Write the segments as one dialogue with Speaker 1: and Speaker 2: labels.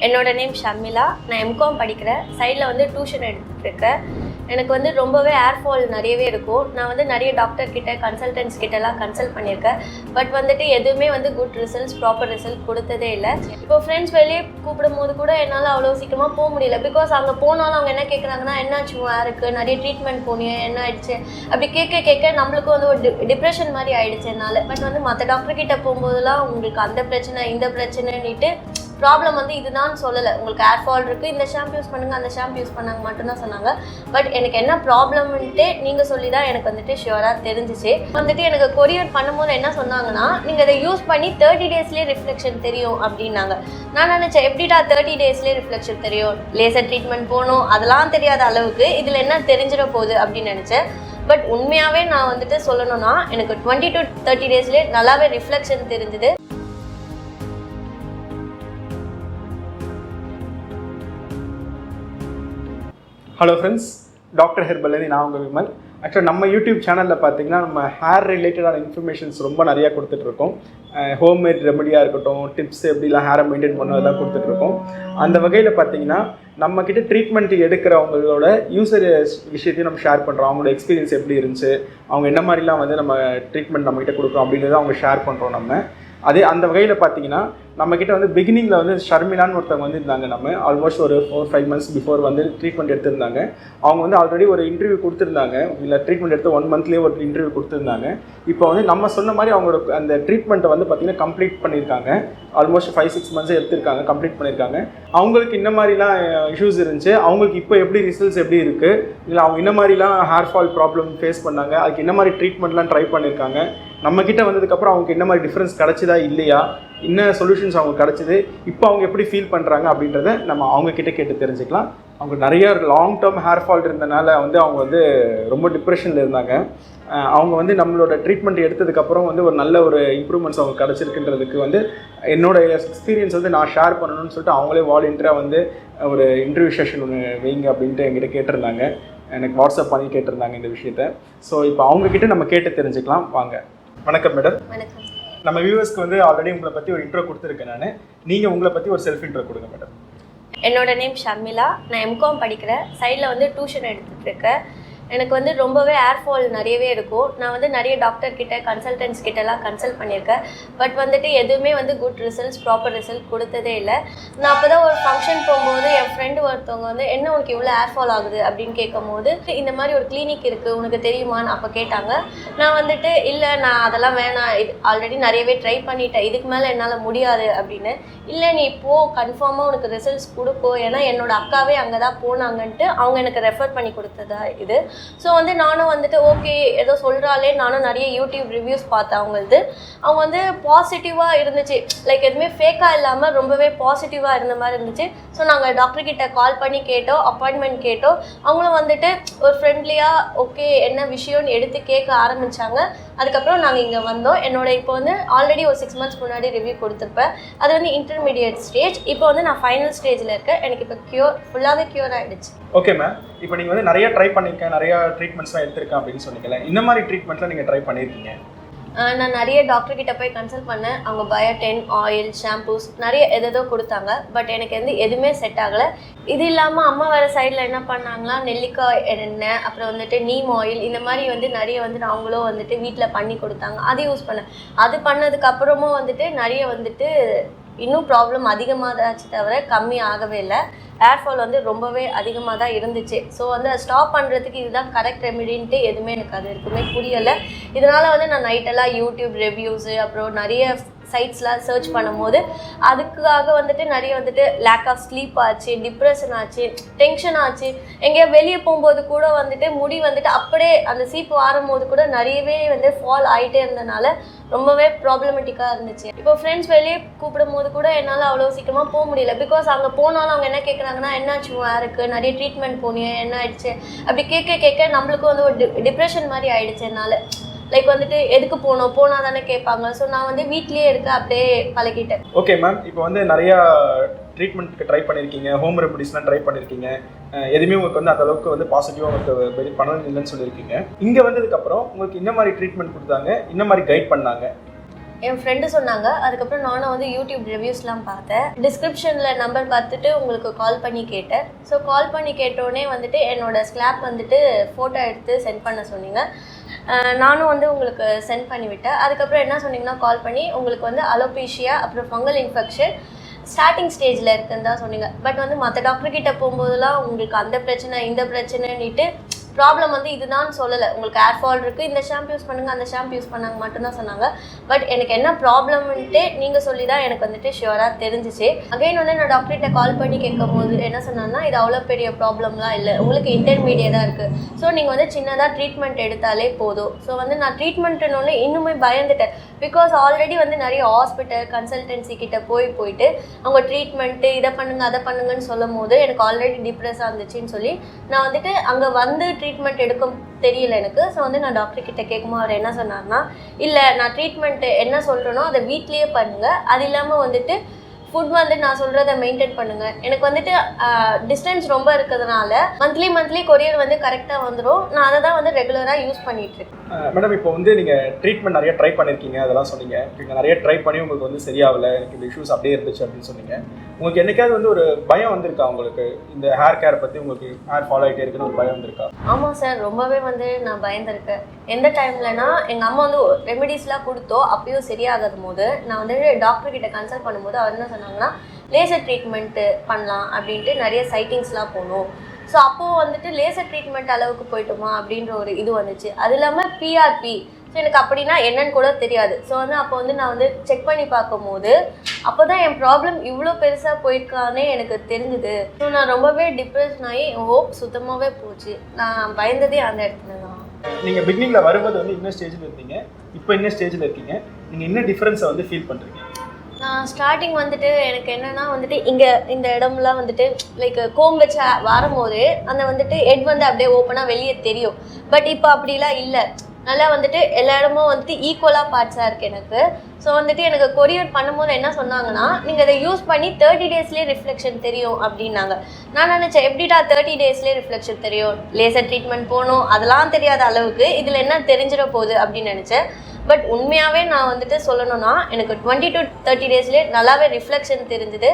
Speaker 1: என்னோட நேம் ஷர்மிளா. நான் எம்காம் படிக்கிறேன். சைடில் வந்து டியூஷன் எடுத்துகிட்ருக்கேன். எனக்கு வந்து ரொம்பவே ஏர்ஃபால் நிறையவே இருக்கும். நான் வந்து நிறைய டாக்டர் கிட்ட கன்சல்டன்ஸ் கிட்டலாம் கன்சல்ட் பண்ணியிருக்கேன். பட் வந்துட்டு எதுவுமே வந்து குட் ரிசல்ட்ஸ் ப்ராப்பர் ரிசல்ட் கொடுத்ததே இல்லை. இப்போ ஃப்ரெண்ட்ஸ் வெளியே கூப்பிடும் போது கூட என்னால் அவ்வளோ சீக்கிரமாக போக முடியல. பிகாஸ் அங்கே போனாலும் அவங்க என்ன கேட்குறாங்கன்னா, என்னாச்சு யாருக்கு நிறைய ட்ரீட்மெண்ட் போனியே, என்ன ஆயிடுச்சு அப்படி கேட்க நம்மளுக்கும் வந்து ஒரு டிப்ரெஷன் மாதிரி ஆயிடுச்சு என்னால். பட் வந்து மற்ற டாக்டர் கிட்ட போகும்போதெல்லாம் உங்களுக்கு அந்த பிரச்சனை இந்த பிரச்சனைன்னுட்டு ப்ராப்ளம் வந்து இதுதான் சொல்லலை. உங்களுக்கு ஏர்ஃபால் இருக்குது, இந்த ஷாம்பு யூஸ் பண்ணுங்கள், அந்த ஷாம்பு யூஸ் பண்ணாங்க மட்டும்தான் சொன்னாங்க. பட் எனக்கு என்ன ப்ராப்ளம்ன்ட்டு நீங்கள் சொல்லி தான் எனக்கு வந்துட்டு ஷியோராக தெரிஞ்சிச்சு. வந்துட்டு எனக்கு கொரியர் பண்ணும்போது என்ன சொன்னாங்கன்னா, நீங்கள் அதை யூஸ் பண்ணி 30 டேஸ்லேயே ரிஃப்ளெக்ஷன் தெரியும் அப்படின்னாங்க. நான் நினச்சேன், எப்படிடா 30 டேஸ்லேயே ரிஃப்ளெக்ஷன் தெரியும், லேசர் ட்ரீட்மெண்ட் போகணும் அதெல்லாம் தெரியாத அளவுக்கு இதில் என்ன தெரிஞ்சிட போகுது அப்படின்னு நினச்சேன். பட் உண்மையாகவே நான் வந்துட்டு சொல்லணும்னா எனக்கு 20 to 30 டேஸ்லேயே நல்லாவே ரிஃப்ளெக்ஷன் தெரிஞ்சுது.
Speaker 2: ஹலோ ஃப்ரெண்ட்ஸ், டாக்டர் ஹெர்பல்லேருந்து நான் உங்கள் விமல். ஆக்சுவலாக நம்ம யூடியூப் சேனலில் பார்த்தீங்கன்னா நம்ம ஹேர் ரிலேட்டடான இன்ஃபர்மேஷன்ஸ் ரொம்ப நிறையா கொடுத்துட்ருக்கோம். ஹோம்மேட் ரெமடியாக இருக்கட்டும், டிப்ஸ் எப்படிலாம் ஹேரை மெயின்டைன் பண்ணதெல்லாம் கொடுத்துட்ருக்கோம். அந்த வகையில் பார்த்தீங்கன்னா நம்மக்கிட்ட ட்ரீட்மெண்ட் எடுக்கிறவங்களோட யூசர் விஷயத்தையும் நம்ம ஷேர் பண்ணுறோம். அவங்களோட எக்ஸ்பீரியன்ஸ் எப்படி இருந்துச்சு, அவங்க என்ன மாதிரிலாம் வந்து நம்ம ட்ரீட்மெண்ட் நம்மக்கிட்ட கொடுக்குறோம் அப்படின்றத அவங்க ஷேர் பண்ணுறோம். நம்ம அதே அந்த வகையில் பார்த்தீங்கன்னா நம்மக்கிட்ட வந்து பிகினிங்கில் வந்து ஷர்மிலான்னு ஒருத்தவங்க வந்து இருந்தாங்க. நம்ம ஆல்மோஸ்ட் ஒரு 4-5 months பிஃபோர் வந்து ட்ரீட்மெண்ட் எடுத்திருந்தாங்க. அவங்க வந்து ஆல்ரெடி ஒரு இன்டர்வியூ கொடுத்துருந்தாங்க. இல்லை ட்ரீட்மெண்ட் எடுத்து 1 monthலேயே ஒரு இன்டர்வியூ கொடுத்துருந்தாங்க. இப்போ வந்து நம்ம சொன்ன மாதிரி அவங்களோட அந்த ட்ரீட்மெண்ட்டை வந்து பார்த்திங்கன்னா கம்ப்ளீட் பண்ணியிருக்காங்க. ஆல்மோஸ்ட் 5-6 months எடுத்திருக்காங்க, கம்ப்ளீட் பண்ணியிருக்காங்க. அவங்களுக்கு இந்த மாதிரிலாம் இஷ்யூஸ் இருந்துச்சு. அவங்களுக்கு இப்போ எப்படி ரிசல்ட்ஸ் எப்படி இருக்குது, இல்லை அவங்க இந்த மாதிரிலாம் ஹேர் ஃபால் ப்ராப்ளம் ஃபேஸ் பண்ணாங்க, அதுக்கு என்ன மாதிரி ட்ரீட்மெண்ட்லாம் ட்ரை பண்ணியிருக்காங்க, நம்மக்கிட்ட வந்ததுக்கப்புறம் அவங்களுக்கு என்ன மாதிரி டிஃப்ரென்ஸ் கிடச்சிதா இல்லையா, என்ன சொல்யூஷன்ஸ் அவங்க கிடச்சிது, இப்போ அவங்க எப்படி ஃபீல் பண்ணுறாங்க அப்படின்றத நம்ம அவங்கக்கிட்ட கேட்டு தெரிஞ்சுக்கலாம். அவங்க நிறைய லாங் டேர்ம் ஹேர் ஃபால் இருந்தனால வந்து அவங்க வந்து ரொம்ப டிப்ரெஷனில் இருந்தாங்க. அவங்க வந்து நம்மளோட ட்ரீட்மெண்ட் எடுத்ததுக்கப்புறம் வந்து ஒரு நல்ல ஒரு இம்ப்ரூவ்மெண்ட்ஸ் அவங்க கிடச்சிருக்குன்றதுக்கு வந்து என்னோட எக்ஸ்பீரியன்ஸ் வந்து நான் ஷேர் பண்ணணும்னு சொல்லிட்டு அவங்களே வாலண்டியராக வந்து ஒரு இன்டர்வியூ செஷன் ஒன்று வைங்க அப்படின்ட்டு என்கிட்ட கேட்டிருந்தாங்க. எனக்கு வாட்ஸ்அப் பண்ணி கேட்டிருந்தாங்க இந்த விஷயத்த. ஸோ இப்போ அவங்கக்கிட்ட நம்ம கேட்டு தெரிஞ்சுக்கலாம் வாங்க. வணக்கம் மேடம்.
Speaker 1: வணக்கம்.
Speaker 2: நம்ம வியூவர்ஸ்க்கு வந்து ஆல்ரெடி உங்களை பற்றி ஒரு இன்ட்ரோ கொடுத்துருக்கேன் நான். நீங்கள் உங்களை பற்றி ஒரு செல்ஃப் இன்ட்ரோ கொடுங்க மேடம்.
Speaker 1: என்னோட நேம் ஷர்மிளா. நான் எம்காம் படிக்கிறேன். சைடில் வந்து டியூஷன் எடுத்துகிட்ருக்கேன். எனக்கு வந்து ரொம்பவே ஏர்ஃபால் நிறையவே இருக்கும். நான் வந்து நிறைய டாக்டர் கிட்ட கன்சல்டன்ஸ் கிட்டலாம் கன்சல்ட் பண்ணியிருக்கேன். பட் வந்துட்டு எதுவுமே வந்து குட் ரிசல்ட்ஸ் ப்ராப்பர் ரிசல்ட் கொடுத்ததே இல்லை. நான் அப்போ தான் ஒரு ஃபங்க்ஷன் போகும்போது என் ஃப்ரெண்டு ஒருத்தவங்க வந்து என்ன உனக்கு இவ்வளோ ஏர்ஃபால் ஆகுது அப்படின்னு கேட்கும்போது, இந்த மாதிரி ஒரு கிளினிக் இருக்குது உனக்கு தெரியுமான்னு அப்போ கேட்டாங்க. நான் வந்துட்டு இல்லை நான் அதெல்லாம் வேணாம், இது ஆல்ரெடி நிறையவே ட்ரை பண்ணிட்டேன், இதுக்கு மேலே என்னால் முடியாது அப்படின்னு. இல்லை நீ இப்போது கன்ஃபார்மாக உனக்கு ரிசல்ட்ஸ் கொடுக்கும், ஏன்னா என்னோடய அக்காவே அங்கே தான் போனாங்கன்ட்டு அவங்க எனக்கு ரெஃபர் பண்ணி கொடுத்ததா இது. ஸோ வந்து நானும் வந்துட்டு ஓகே ஏதோ சொல்கிறாலே, நானும் நிறைய யூடியூப் ரிவ்யூஸ் பார்த்தேன் அவங்களது. அவங்க வந்து பாசிட்டிவாக இருந்துச்சு, லைக் எதுவுமே ஃபேக்காக இல்லாமல் ரொம்பவே பாசிட்டிவாக இருந்த மாதிரி இருந்துச்சு. ஸோ நாங்கள் டாக்டர்கிட்ட கால் பண்ணி கேட்டோம், அப்பாயின்மெண்ட் கேட்டோம். அவங்களும் வந்துட்டு ஒரு ஃப்ரெண்ட்லியாக ஓகே என்ன விஷயம்னு எடுத்து கேட்க ஆரம்பித்தாங்க. அதுக்கப்புறம் நாங்கள் இங்கே வந்தோம். என்னோட இப்போ வந்து ஆல்ரெடி ஒரு 6 months முன்னாடி ரிவ்யூ கொடுத்துருப்பேன். அது வந்து இன்டர்மீடியட் ஸ்டேஜ். இப்போ வந்து நான் ஃபைனல் ஸ்டேஜில் இருக்கேன். எனக்கு இப்போ ஃபுல்லாகவே க்யூர் ஆகிடுச்சு.
Speaker 2: ஓகே மேம், இப்போ நீங்கள் வந்து நிறைய ட்ரை பண்ணியிருக்கேன், நிறைய ட்ரீட்மெண்ட்ஸ்லாம் எடுத்திருக்கேன் அப்படின்னு சொன்னீங்கல்ல, இந்த மாதிரி ட்ரீட்மெண்ட்லாம் நீங்கள் ட்ரை பண்ணியிருக்கீங்க?
Speaker 1: நான் நிறைய டாக்டர்கிட்ட போய் கன்சல்ட் பண்ணேன். அவங்க பயோடென் ஆயில் ஷாம்பூஸ் நிறைய எதோ கொடுத்தாங்க. பட் எனக்கு வந்து எதுவுமே செட் ஆகலை. இது இல்லாமல் அம்மா வேறு சைடில் என்ன பண்ணாங்களா, நெல்லிக்காய் எண்ணெய், அப்புறம் வந்துட்டு நீம் ஆயில், இந்த மாதிரி வந்து நிறைய வந்துட்டு அவங்களும் வந்துட்டு வீட்டில் பண்ணி கொடுத்தாங்க. அது யூஸ் பண்ணேன். அது பண்ணதுக்கப்புறமும் வந்துட்டு நிறைய வந்துட்டு இன்னும் ப்ராப்ளம் அதிகமாக தான் ஆச்சு தவிர கம்மி ஆகவே இல்லை. ஏர்ஃபால் வந்து ரொம்பவே அதிகமாக தான் இருந்துச்சு. ஸோ வந்து அதை ஸ்டாப் பண்ணுறதுக்கு இதுதான் கரெக்ட் ரெமிடின்ட்டு எதுவுமே எனக்கு அது இருக்குமே புரியலை. இதனால் வந்து நான் நைட்டெல்லாம் யூடியூப் ரிவ்யூஸு அப்புறம் நிறைய சைட்ஸ்லாம் சர்ச் பண்ணும்போது அதுக்காக வந்துட்டு நிறைய வந்துட்டு லேக் ஆஃப் ஸ்லீப் ஆச்சு, டிப்ரெஷன் ஆச்சு, டென்ஷன் ஆச்சு. எங்கேயா வெளியே போகும்போது கூட வந்துட்டு முடி வந்துட்டு அப்படியே அந்த சீப்பு ஆறும்போது கூட நிறையவே வந்து ஃபால் ஆகிட்டே இருந்தனால ரொம்பவே ப்ராப்ளமேட்டிக்காக இருந்துச்சு. இப்போ ஃப்ரெண்ட்ஸ் வெளியே கூப்பிடும் போது கூட என்னால் அவ்வளோ சீக்கிரமாக போக முடியல. பிகாஸ் அங்கே போனாலும் அவங்க என்ன கேட்குறாங்கன்னா, என்னாச்சு யாருக்கு நிறைய ட்ரீட்மெண்ட் போனியே, என்ன ஆயிடுச்சு அப்படி கேட்க நம்மளுக்கும் வந்து ஒரு டிப்ரெஷன் மாதிரி ஆயிடுச்சு என்னால். லைக் வந்துட்டு எதுக்கு போனால் தானே கேட்பாங்க. ஸோ நான் வந்து வீட்லேயே இருக்க அப்படியே பழகிட்டேன்.
Speaker 2: ஓகே மேம், இப்போ வந்து நிறையா ட்ரீட்மெண்ட்டுக்கு ட்ரை பண்ணியிருக்கீங்க, ஹோம் ரெமடிஸ்லாம் ட்ரை பண்ணியிருக்கீங்க, எதுவுமே உங்களுக்கு வந்து அந்த அளவுக்கு வந்து பாசிட்டிவாக உங்களுக்கு பெரிய பணம் இல்லைன்னு சொல்லியிருக்கீங்க. இங்கே வந்ததுக்கப்புறம் உங்களுக்கு இந்த மாதிரி ட்ரீட்மெண்ட் கொடுத்தாங்க, இந்த மாதிரி கைட் பண்ணாங்க?
Speaker 1: என் ஃப்ரெண்டு சொன்னாங்க. அதுக்கப்புறம் நானும் வந்து யூடியூப் ரிவ்யூஸ்லாம் பார்த்தேன். டிஸ்கிரிப்ஷனில் நம்பர் பார்த்துட்டு உங்களுக்கு கால் பண்ணி கேட்டேன். ஸோ கால் பண்ணி கேட்டோடனே வந்துட்டு என்னோட ஸ்கிளாப் வந்துட்டு ஃபோட்டோ எடுத்து சென்ட் பண்ண சொன்னீங்க. நானும் வந்து உங்களுக்கு சென்ட் பண்ணிவிட்டேன். அதுக்கப்புறம் என்ன சொன்னீங்கன்னா கால் பண்ணி உங்களுக்கு வந்து அலோபேஷியா அப்புறம் ஃபங்கல் இன்ஃபெக்ஷன் ஸ்டார்டிங் ஸ்டேஜில் இருக்குன்னு தான் சொன்னீங்க. பட் வந்து மற்ற டாக்டர்கிட்ட போகும்போதெல்லாம் உங்களுக்கு அந்த பிரச்சனை இந்த பிரச்சனைன்னுட்டு ப்ராப்ளம் வந்து இதுதான் சொல்லலை. உங்களுக்கு ஏர் ஃபால் இருக்குது, இந்த ஷாம்பு யூஸ் பண்ணுங்கள், அந்த ஷாம்பு யூஸ் பண்ணாங்க மட்டும்தான் சொன்னாங்க. பட் எனக்கு என்ன ப்ராப்ளம்ன்ட்டு நீங்கள் சொல்லி தான் எனக்கு வந்துட்டு ஷியோராக தெரிஞ்சிச்சு. அகைன் வந்து நான் டாக்டர்கிட்ட கால் பண்ணி கேட்கும் போது என்ன சொன்னாங்கன்னா, இது அவ்வளோ பெரிய ப்ராப்ளம்லாம் இல்லை, உங்களுக்கு இன்டர்மீடியேட்டாக இருக்குது. ஸோ நீங்கள் வந்து சின்னதாக ட்ரீட்மெண்ட் எடுத்தாலே போதும். ஸோ வந்து நான் ட்ரீட்மெண்ட்டுன்னு இன்னுமே பயந்துட்டேன். பிகாஸ் ஆல்ரெடி வந்து நிறைய ஹாஸ்பிட்டல் கன்சல்டன்சி கிட்ட போயிட்டு அவங்க ட்ரீட்மெண்ட்டு இதை பண்ணுங்கள் அதை பண்ணுங்கன்னு சொல்லும் போது எனக்கு ஆல்ரெடி டிப்ரெஸ்ஸாக இருந்துச்சுன்னு சொல்லி நான் வந்துட்டு அங்கே வந்து ட்ரீட்மெண்ட் எடுக்க தெரியல எனக்கு. ஸோ வந்து நான் டாக்டர் கிட்ட கேட்கும்போது அவர் என்ன சொன்னார்னா, இல்லை நான் ட்ரீட்மெண்ட்டு என்ன சொல்கிறேனோ அதை வீட்லேயே பண்ணுங்கள், அது இல்லாமல் வந்துட்டு ஃபுட் வந்து நான் சொல்கிறத மெயின்டைன் பண்ணுங்கள். எனக்கு வந்துட்டு டிஸ்டன்ஸ் ரொம்ப இருக்கிறதுனால மந்த்லி கொரியர் வந்து கரெக்டாக வந்துடும். நான் அதை தான் வந்து ரெகுலராக யூஸ் பண்ணிகிட்ருக்கேன்.
Speaker 2: மேடம் இப்போ வந்து நீங்கள் ட்ரீட்மெண்ட் நிறைய ட்ரை பண்ணியிருக்கீங்க, அதெல்லாம் சொன்னீங்க. நீங்கள் நிறைய ட்ரை பண்ணி உங்களுக்கு வந்து சரியாகலை, எனக்கு இந்த இஷ்யூஸ் அப்படியே இருந்துச்சு அப்படின்னு சொன்னீங்க. உங்களுக்கு என்னைக்காவது வந்து ஒரு பயம் வந்திருக்கா உங்களுக்கு இந்த ஹேர் கேர் பற்றி, உங்களுக்கு ஹேர் ஃபாலோ ஆகிட்டே இருக்குன்னு ஒரு பயம் வந்திருக்கா?
Speaker 1: ஆமாம் சார், ரொம்பவே வந்து நான் பயந்துருக்கேன். எந்த டைம்லனா எங்கள் அம்மா வந்து ரெமெடிஸ்லாம் கொடுத்தோம், அப்பயும் சரியாகாத போது நான் வந்து டாக்டர்கிட்ட கன்சல்ட் பண்ணும்போது அவர் என்ன சொன்னாங்கன்னா, லேசர் ட்ரீட்மெண்ட்டு பண்ணலாம் அப்படின்ட்டு நிறைய சைட்டிங்ஸ்லாம் போகணும். ஸோ அப்போது வந்துட்டு லேசர் ட்ரீட்மெண்ட் அளவுக்கு போய்ட்டுமா அப்படின்ற ஒரு இது வந்துச்சு. அது இல்லாமல் பிஆர்பி, ஸோ எனக்கு அப்படின்னா என்னன்னு கூட தெரியாது. ஸோ வந்து அப்போ வந்து நான் வந்து செக் பண்ணி பார்க்கும்போது அப்போ தான் என் ப்ராப்ளம் இவ்வளோ பெருசாக போயிருக்கானே எனக்கு தெரிஞ்சுது. ஸோ நான் ரொம்பவே டிப்ரெஷன் ஆகி ஹோப் சுத்தமாகவே போச்சு. நான் பயந்ததே அந்த இடத்துல தான்.
Speaker 2: நீங்கள் பிகினிங்கில் வரும்போது வந்து இன்னும் ஸ்டேஜில் இருந்தீங்க, இப்போ இன்னும் ஸ்டேஜில் இருக்கீங்க, நீங்கள் என்ன டிஃப்ரென்ஸை வந்து ஃபீல் பண்ணுறீங்க?
Speaker 1: நான் ஸ்டார்டிங் வந்துட்டு எனக்கு என்னென்னா வந்துட்டு இங்கே இந்த இடம்லாம் வந்துட்டு லைக் கோம் வச்சு வரும்போது அந்த வந்துட்டு ஹெட் வந்து அப்படியே ஓப்பனாக வெளியே தெரியும். பட் இப்போ அப்படிலாம் இல்லை, நல்லா வந்துட்டு எல்லா இடமும் வந்துட்டு ஈக்குவலாக பார்ட்ஸாக இருக்குது எனக்கு. ஸோ வந்துட்டு எனக்கு கொரியர் பண்ணும்போது என்ன சொன்னாங்கன்னா, நீங்கள் அதை யூஸ் பண்ணி 30 டேஸ்லேயே ரிஃப்ளெக்ஷன் தெரியும் அப்படின்னாங்க. நான் நினச்சேன் எப்படிடா 30 டேஸ்லேயே ரிஃப்ளெக்ஷன் தெரியும், லேசர் ட்ரீட்மெண்ட் போகணும் அதெல்லாம் தெரியாத அளவுக்கு இதில் என்ன தெரிஞ்சிட போகுது அப்படின்னு நினச்சேன். பட் உண்மையாகவே நான் வந்துட்டு சொல்லணும்னா எனக்கு 20 to 30 டேஸ்லேயே நல்லாவே ரிஃப்ளெக்ஷன் தெரிஞ்சுது.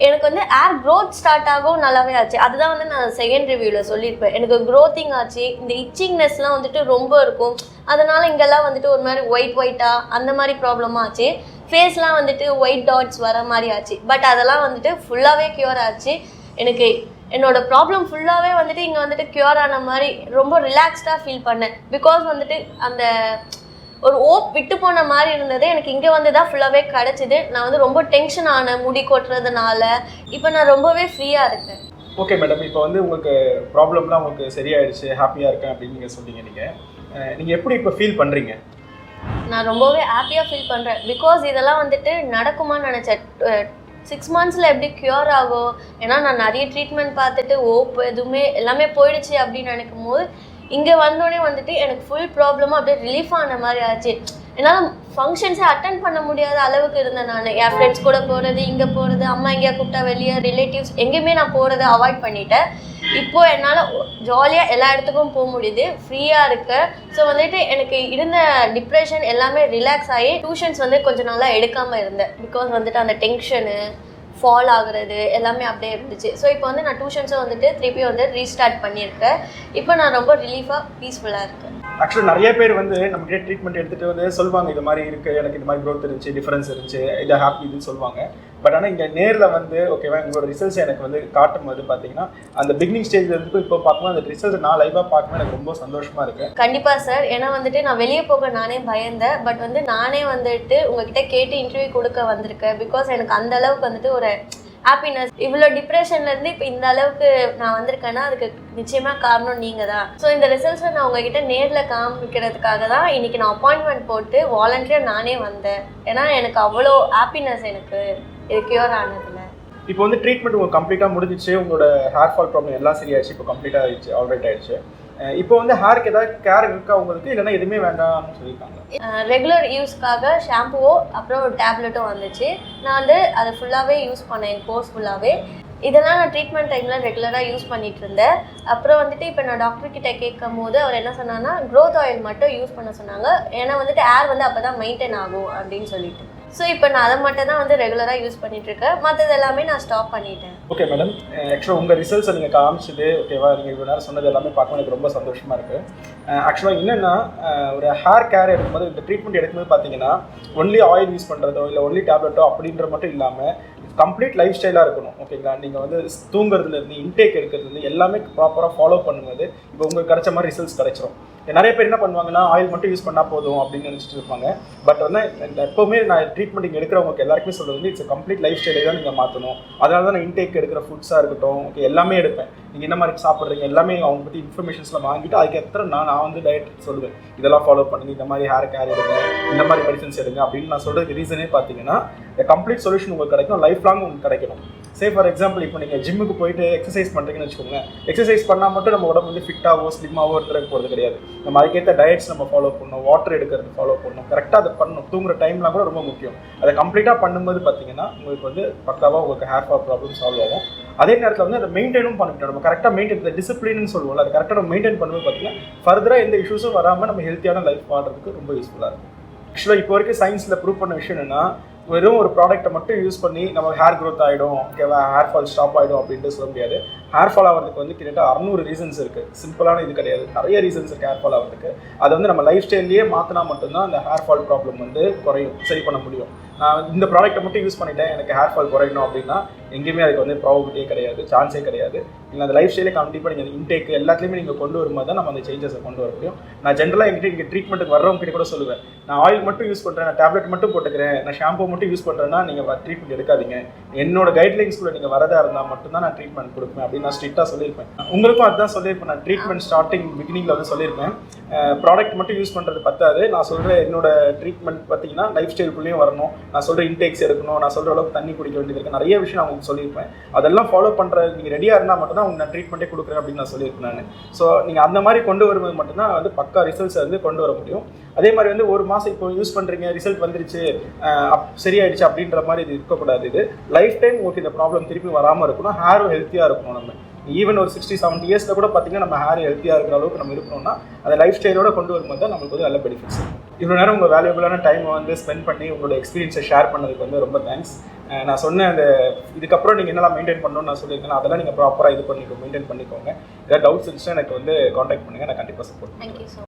Speaker 1: எனக்கு வந்து ஏர் க்ரோத் ஸ்டார்ட் ஆகும் நல்லாவே ஆச்சு. அதுதான் வந்து நான் செகண்ட் ரிவ்யூவில் சொல்லியிருப்பேன். எனக்கு க்ரோத்திங் ஆச்சு, இந்த இச்சிங்னஸ்லாம் வந்துட்டு ரொம்ப இருக்கும், அதனால் இங்கெல்லாம் வந்துட்டு ஒரு மாதிரி ஒயிட்டாக அந்த மாதிரி ப்ராப்ளமாக ஆச்சு. ஃபேஸ்லாம் வந்துட்டு ஒயிட் டாட்ஸ் வர மாதிரி ஆச்சு. பட் அதெல்லாம் வந்துட்டு ஃபுல்லாகவே க்யூர் ஆச்சு. எனக்கு என்னோட ப்ராப்ளம் ஃபுல்லாகவே வந்துட்டு இங்கே வந்துட்டு க்யூர் ஆன மாதிரி ரொம்ப ரிலாக்ஸ்டாக ஃபீல் பண்ணேன். பிகாஸ் வந்துட்டு அந்த ஒரு ஓப் விட்டு போன மாதிரி இருந்தது, எனக்கு இங்கே வந்து தான் ஃபுல்லாகவே கிடச்சிது. நான் வந்து ரொம்ப டென்ஷன் ஆனேன் முடி கொட்டுறதுனால. இப்போ நான் ரொம்பவே ஃப்ரீயாக இருக்கேன்.
Speaker 2: ஓகே மேடம், இப்போ வந்து உங்களுக்கு ப்ராப்ளம்லாம் உங்களுக்கு சரியாயிடுச்சு, ஹாப்பியாக இருக்கேன் அப்படின்னு நீங்கள் சொன்னீங்க. நீங்கள் எப்படி இப்போ ஃபீல் பண்ணுறீங்க?
Speaker 1: நான் ரொம்பவே ஹாப்பியாக ஃபீல் பண்ணுறேன். பிகாஸ் இதெல்லாம் வந்துட்டு நடக்குமான்னு நினச்சேன். 6 மந்த்ஸில் எப்படி க்யூர் ஆகும், ஏன்னா நான் நிறைய ட்ரீட்மெண்ட் பார்த்துட்டு ஓப் எதுவுமே எல்லாமே போயிடுச்சு அப்படின்னு நினைக்கும் போது இங்கே வந்தோடனே வந்துட்டு எனக்கு ஃபுல் ப்ராப்ளமாக அப்படியே ரிலீஃப் ஆன மாதிரி ஆச்சு. என்னால் ஃபங்க்ஷன்ஸே அட்டன் பண்ண முடியாத அளவுக்கு இருந்தேன். நான் என் ஃப்ரெண்ட்ஸ் கூட போகிறது, இங்கே போகிறது, அம்மா எங்கேயா கூப்பிட்டா வெளியே, ரிலேட்டிவ்ஸ் எங்கேயுமே நான் போகிறத அவாய்ட் பண்ணிட்டேன். இப்போது என்னால் ஜாலியாக எல்லா இடத்துக்கும் போக முடியுது, ஃப்ரீயாக இருக்கேன். ஸோ வந்துட்டு எனக்கு இருந்த டிப்ரெஷன் எல்லாமே ரிலாக்ஸ் ஆகி டியூஷன்ஸ் வந்து கொஞ்சம் நாளாக எடுக்காமல் இருந்தேன். பிகாஸ் வந்துட்டு அந்த டென்ஷனு ஃபால் ஆகுறது எல்லாமே அப்படியே இருந்துச்சு. ஸோ இப்போ வந்து நான் டியூஷன்ஸும் வந்துட்டு திருப்பி வந்து ரீஸ்டார்ட் பண்ணியிருக்கேன். இப்போ நான் ரொம்ப ரிலீஃபாக பீஸ்ஃபுல்லாக இருக்கேன்.
Speaker 2: ஆக்சுவலாக நிறைய பேர் வந்து நம்மகிட்ட ட்ரீட்மெண்ட் எடுத்துகிட்டு வந்து சொல்லுவாங்க, இது மாதிரி இருக்குது, எனக்கு இந்த மாதிரி க்ரோத் இருந்துச்சு, டிஃப்ரென்ஸ் இருந்துச்சு, இதை ஹாப்பி இதுன்னு சொல்லுவாங்க. பட் ஆனால் இங்கே நேரில் வந்து ஓகேவா உங்களோட ரிசல்ட்ஸ் எனக்கு வந்து காட்டும் போது பார்த்தீங்கன்னா அந்த பிகினிங் ஸ்டேஜில் இருந்து இப்போ பார்க்கும்போது அந்த ரிசல்ட் நான் லைவாக பார்க்கும்போது எனக்கு ரொம்ப சந்தோஷமாக இருக்குது.
Speaker 1: கண்டிப்பாக சார், ஏன்னா வந்துட்டு நான் வெளியே போக நானே பயந்தேன். பட் வந்து நானே வந்துட்டு உங்ககிட்ட கேட்டு இன்டர்வியூ கொடுக்க வந்திருக்கேன். பிகாஸ் எனக்கு அந்த அளவுக்கு வந்துட்டு ஒரு ஹாப்பினஸ், இவ்வளோ டிப்ரெஷன்லேருந்து இப்போ இந்த அளவுக்கு நான் வந்திருக்கேன்னா அதுக்கு நிச்சயமாக காரணம் நீங்கள் தான். ஸோ இந்த ரிசல்ட்ஸை நான் உங்ககிட்ட நேரில் காமிக்கிறதுக்காக தான் இன்றைக்கி நான் அப்பாயின்மெண்ட் போட்டு வாலண்டியர் நானே வந்தேன். ஏன்னா எனக்கு அவ்வளோ ஹாப்பினஸ் எனக்கு இது க்யூர் ஆனதில்லை.
Speaker 2: இப்போ வந்து ட்ரீட்மெண்ட் உங்களுக்கு கம்ப்ளீட்டாக முடிஞ்சிச்சு, உங்களோட ஹேர் ஃபால் ப்ராப்ளம் எல்லாம் சரியாயிடுச்சு, இப்போ கம்ப்ளீட்டாக ஆயிடுச்சு, ஆல்ரைட் ஆயிடுச்சு. இப்போ வந்து ஹேருக்கு ஏதாவது கேர் இருக்கா உங்களுக்கு, இல்லைன்னா எதுவுமே வேண்டாம்னு சொல்லியிருக்காங்க?
Speaker 1: ரெகுலர் யூஸ்க்காக ஷாம்புவோ அப்புறம் ஒரு டேப்லெட்டும் வந்துச்சு. நான் வந்து அதை ஃபுல்லாகவே யூஸ் பண்ணேன், என் கோர்ஸ் ஃபுல்லாகவே. இதெல்லாம் நான் ட்ரீட்மெண்ட் டைமில் ரெகுலராக யூஸ் பண்ணிட்டு இருந்தேன். அப்புறம் வந்துட்டு இப்போ நான் டாக்டர் கிட்ட கேட்கும் போது அவர் என்ன சொன்னான்னா க்ரோத் ஆயில் மட்டும் யூஸ் பண்ண சொன்னாங்க. ஏன்னா வந்துட்டு ஏர் வந்து அப்போ தான் மெயின்டைன் ஆகும் அப்படின்னு சொல்லிட்டு. ஸோ இப்போ நான் அதை மட்டும் தான் வந்து ரெகுலராக யூஸ் பண்ணிட்டு இருக்கேன். மற்றது எல்லாமே நான் ஸ்டாப் பண்ணிட்டேன்.
Speaker 2: ஓகே மேடம், ஆக்சுவலாக உங்கள் ரிசல்ட்ஸை நீங்கள் காமிச்சது ஓகேவா, நீங்கள் இவ்வளோ நேரம் சொன்னது எல்லாமே பார்க்க எனக்கு ரொம்ப சந்தோஷமாக இருக்குது. ஆக்சுவலாக என்னென்னா ஒரு ஹேர் கேர் எடுக்கும்போது, இந்த ட்ரீட்மெண்ட் எடுக்கும்போது பார்த்தீங்கன்னா ஒன்லி ஆயில் யூஸ் பண்ணுறதோ இல்லை ஒன்லி டேப்லெட்டோ அப்படின்ற மட்டும் இல்லாமல் கம்ப்ளீட் லைஃப் ஸ்டைலாக இருக்கணும். ஓகேங்களா, நீங்கள் வந்து தூங்குறதுலேருந்து இன்டேக் எடுக்கிறதுலேருந்து எல்லாமே ப்ராப்பராக ஃபாலோ பண்ணும்போது இப்போ உங்களுக்கு கிடைச்ச மாதிரி ரிசல்ட்ஸ் கிடைச்சிரும். நிறைய பேர் என்ன பண்ணுவாங்கன்னா ஆயில் மட்டும் யூஸ் பண்ணால் போதும் அப்படின்னு நினச்சிட்டு இருப்பாங்க. பட் வந்து எப்போவுமே நான் ட்ரீட்மெண்ட் எடுக்கிறவங்களுக்கு எல்லாருக்குமே சொல்கிறது வந்து இட்ஸ் கம்ப்ளீட் லைஃப் ஸ்டைலை தான் நீங்கள் மாற்றணும். அதனால தான் நான் இன்டேக் எடுக்கிற ஃபுட்ஸாக இருக்கட்டும், ஓகே, எல்லாமே எடுப்பேன். நீங்கள் என்ன மாதிரி சாப்பிட்றீங்க எல்லாமே அவங்க பற்றி இன்ஃபர்மேஷன்ஸ்லாம் வாங்கிட்டு அதுக்கு எத்தனை நான் வந்து டயட் சொல்லுவேன், இதெல்லாம் ஃபாலோ பண்ணுங்க, இந்த மாதிரி ஹேர் கேர் எடுங்க, இந்த மாதிரி மெடிசன்ஸ் எடுங்க அப்படின்னு நான் சொல்கிறதுக்கு ரீசனே பார்த்தீங்கன்னா கம்ப்ளீட் சொல்யூஷன் உங்களுக்கு கிடைக்கும், லைஃப் லாங் உங்களுக்கு கிடைக்கணும். சே ஃபார் எக்ஸாம்பிள் இப்போ நீங்கள் ஜிம்முக்கு போயிட்டு எக்ஸசைஸ் பண்ணுறீங்கன்னு வச்சுக்கோங்க. எக்ஸசைஸ் பண்ணால் மட்டும் நம்ம உடம்பு வந்து ஃபிட்டாகவோ ஸ்லிம்மாகவோ இருக்கிறதுக்கு போகிறது கிடையாது. நம்ம அதுக்கேற்ற டயட்ஸ் நம்ம ஃபாலோ பண்ணணும், வாட்டர் எடுக்கிறது ஃபாலோ பண்ணணும், கரெக்டாக அதை பண்ணணும். தூங்குற டைம்லாம் கூட ரொம்ப முக்கியம். அதை கம்ப்ளீட்டாக பண்ணும்போது பார்த்தீங்கன்னா உங்களுக்கு வந்து பக்காவாக உங்களுக்கு ஹேர் ஃபால் ப்ராப்ளம் சால்வ் ஆகும். அதே நேரத்தில் வந்து அதை மெயின்டைனும் பண்ணிட்டோம். நம்ம கரெக்டாக மெயின்டைன், இந்த டிசிப்ளின்னு சொல்லுவோம்ல, அது கரெக்டாக நம்ம மெயின்டைன் பண்ணும்போது பார்த்தீங்கன்னா ஃபர்தராக எந்த இஷ்யூஸும் வராமல் நம்ம ஹெல்த்தியான லைஃப் வாழ்றதுக்கு ரொம்ப யூஸ்ஃபுல்லாக இருக்கும். ஆக்சுவலாக இப்போ வரைக்கும் சயின்ஸில் ப்ரூவ் பண்ண விஷயம் என்னென்னா, வெறும் ஒரு ப்ராடக்ட்டை மட்டும் யூஸ் பண்ணி நம்ம ஹேர் க்ரோத் ஆகிடும், ஓகேவா, ஹேர் ஃபால் ஸ்டாப் ஆகிடும் அப்படின்ட்டு சொல்ல முடியாது. ஹேர் ஃபால் ஆகிறதுக்கு வந்து கிட்டத்தட்ட 600 ரீசன்ஸ் இருக்குது. சிம்பிளான இது கிடையாது, நிறைய ரீசன்ஸ் இருக்குது ஹேர் ஃபால் ஆகிறதுக்கு. அதை வந்து நம்ம லைஃப் ஸ்டைல்லையே மாற்றினா மட்டும்தான் அந்த ஹேர் ஃபால் ப்ராப்ளம் வந்து குறையும், சரி பண்ண முடியும். நான் இந்த ப்ராடக்ட்டை மட்டும் யூஸ் பண்ணிட்டேன் எனக்கு ஹேர் ஃபால் குறையணும் அப்படின்னா எங்கேயுமே அதுக்கு வந்து ப்ராபபிலிட்டியே கிடையாது, சான்ஸே கிடையாது. இல்லை அந்த லைஃப் ஸ்டைலே கண்டிப்பாக நீங்கள் இன்டேக் எல்லாத்துலேயுமே நீங்கள் கொண்டு வரும்போது தான் நம்ம அந்த சேஞ்சஸை கொண்டு வர முடியும். நான் ஜென்ரலாக எங்கிட்ட இங்கே ட்ரீட்மெண்ட்டுக்கு வர்றவங்க கிட்ட கூட சொல்லுவேன், நான் ஆயில் மட்டும் யூஸ் பண்ணுறேன், நான் டேப்லெட் மட்டும் போட்டுக்கிறேன், நான் ஷாம்பு மட்டும் யூஸ் பண்ணுறேன்னா நீங்கள் ட்ரீட்மெண்ட் எடுக்காதீங்க. என்னோட கைட்லைன்ஸ்குள்ளே நீங்கள் வரதா இருந்தால் மட்டும்தான் நான் ட்ரீட்மெண்ட் கொடுப்பேன் அப்படின்னு நான் ஸ்ட்ரிக்டாக சொல்லியிருப்பேன். உங்களுக்கும் அதுதான் சொல்லியிருப்பேன். நான் ட்ரீட்மெண்ட் ஸ்டார்டிங் பிகினிங்கில் வந்து சொல்லியிருப்பேன், ப்ராடக்ட் மட்டும் யூஸ் பண்ணுறது பத்தாது, நான் சொல்கிற என்னோட ட்ரீட்மெண்ட் பார்த்தீங்கன்னா லைஃப் ஸ்டைலுக்குள்ளேயும் வரணும், நான் சொல்கிற இன்டேக்ஸ் எடுக்கணும், நான் சொல்கிற அளவுக்கு தண்ணி குடிக்க வேண்டியது இருக்குது, நிறைய விஷயம் நான் உங்களுக்கு சொல்லியிருப்பேன். அதெல்லாம் ஃபாலோ பண்ணுற நீங்கள் ரெடியாக இருந்தால் மட்டும் தான் உங்களுக்கு நான் ட்ரீட்மெண்ட்டே கொடுக்குறேன் அப்படின்னு நான் சொல்லியிருப்பேன் நான். ஸோ நீங்கள் அந்த மாதிரி கொண்டு வரும்போது மட்டும்தான் வந்து பக்கா ரிசல்ட்ஸை வந்து கொண்டு வர முடியும். அதே மாதிரி வந்து ஒரு மாதம் இப்போ யூஸ் பண்ணுறீங்க, ரிசல்ட் வந்துருச்சு, சரியாயிடுச்சு அப்படின்ற மாதிரி இது இருக்கக்கூடாது. இது லைஃப் டைம் உங்களுக்கு இந்த ப்ராப்ளம் திருப்பி வராமல் இருக்கணும், ஹேரும் ஹெல்த்தியாக இருக்கணும். நம்ம ஈவன் ஒரு 60-70 இயர்ஸில் கூட பார்த்தீங்கன்னா நம்ம ஹேர் ஹெல்த்தியாக இருக்கிற அளவுக்கு நம்ம இருக்கணும்னா அந்த லைஃப் ஸ்டைலோட கொண்டு வரும்போது தான் நம்மளுக்கு வந்து நல்ல பெனிஃபிட்ஸ் இருக்கும். இவ்வளோ நேரம் உங்கள் வேல்யூபிளான டைமை வந்து ஸ்பெண்ட் பண்ணி உங்களோட எக்ஸ்பீரியன்ஸை ஷேர் பண்ணதுக்கு வந்து ரொம்ப தேங்க்ஸ். நான் சொன்ன அந்த இதுக்கப்புறம் நீங்கள் என்னெல்லாம் மெயின்டைன் பண்ணணும்னு நான் சொல்லியிருக்கேன், அதெல்லாம் நீங்கள் ப்ராப்பராக இது மெயின்டைன் பண்ணிக்கோங்க. ஏதாவது டவுட்ஸ் இருந்துச்சுன்னா எனக்கு வந்து காண்டாக்ட் பண்ணுங்கள், நான் கண்டிப்பாக சப்போர்ட் பண்ணுறேன்.